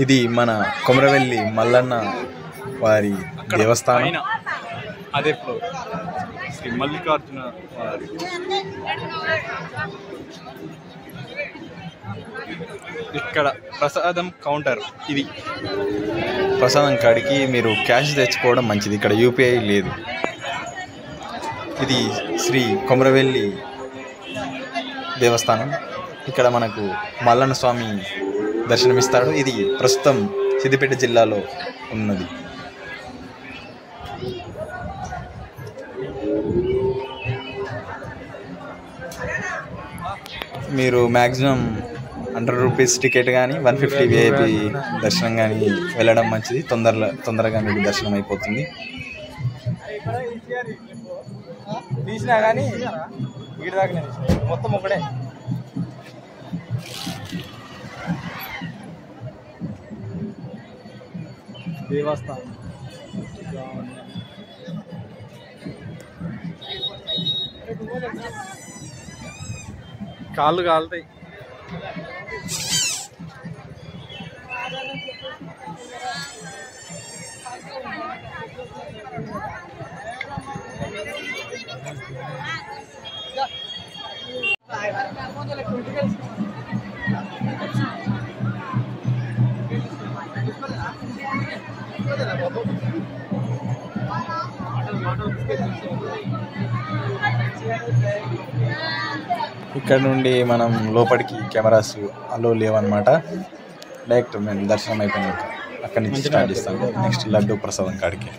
ఇది మన కొమరవెల్లి మల్లన్న వారి దేవస్థానం. అదే ఫ్లోర్ శ్రీ మల్లికార్జున వారి. ఇక్కడ ప్రసాదం కౌంటర్. ఇది ప్రసాదం కాడికి మీరు క్యాష్ తెచ్చుకోవడం మంచిది, ఇక్కడ యూపీఐ లేదు. ఇది శ్రీ కొమరవెల్లి దేవస్థానం. ఇక్కడ మనకు మల్లన్న స్వామి దర్శనమిస్తాడు. ఇది ప్రస్తుతం సిద్దిపేట జిల్లాలో ఉన్నది. మీరు మ్యాక్సిమం ₹100 టికెట్ కానీ 150 విఐపి దర్శనం కానీ వెళ్ళడం మంచిది. తొందరగా మీకు దర్శనం అయిపోతుంది. తీసినా కానీ వీడి దాకా మొత్తం ఒకటే. దేవస్థానం కాళ్ళు కాలుతాయి. ఇక్కడ నుండి మనం లోపలికి కెమెరాస్ అలో లేవన్నమాట. డైరెక్ట్ మేము దర్శనం అయిపోయినాక అక్కడి నుంచి స్టార్ట్ చేస్తాము. నెక్స్ట్ లడ్డు ప్రసాదం కాడికి.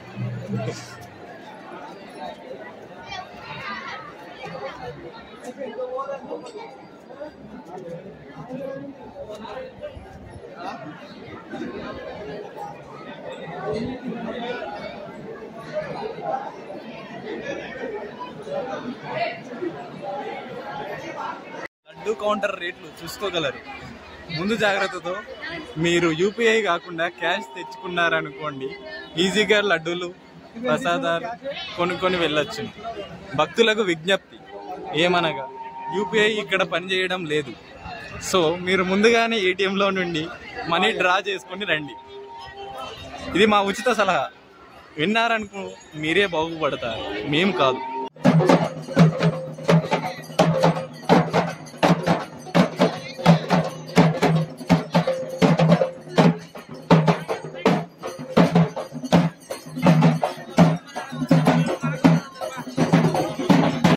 లడ్డు కౌంటర్ రేట్లు చూసుకోగలరు. ముందు జాగ్రత్తతో మీరు యూపీఐ కాకుండా క్యాష్ తెచ్చుకున్నారనుకోండి, ఈజీగా లడ్డూలు ప్రసాదాలు కొనుక్కొని వెళ్ళొచ్చు. భక్తులకు విజ్ఞప్తి ఏమనగా యూపీఐ ఇక్కడ పనిచేయడం లేదు. సో మీరు ముందుగానే ఏటీఎంలో నుండి మనీ డ్రా చేసుకొని రండి. ఇది మా ఉచిత సలహా. విన్నారనుకో మీరే బాగుపడతారు, మేము కాదు.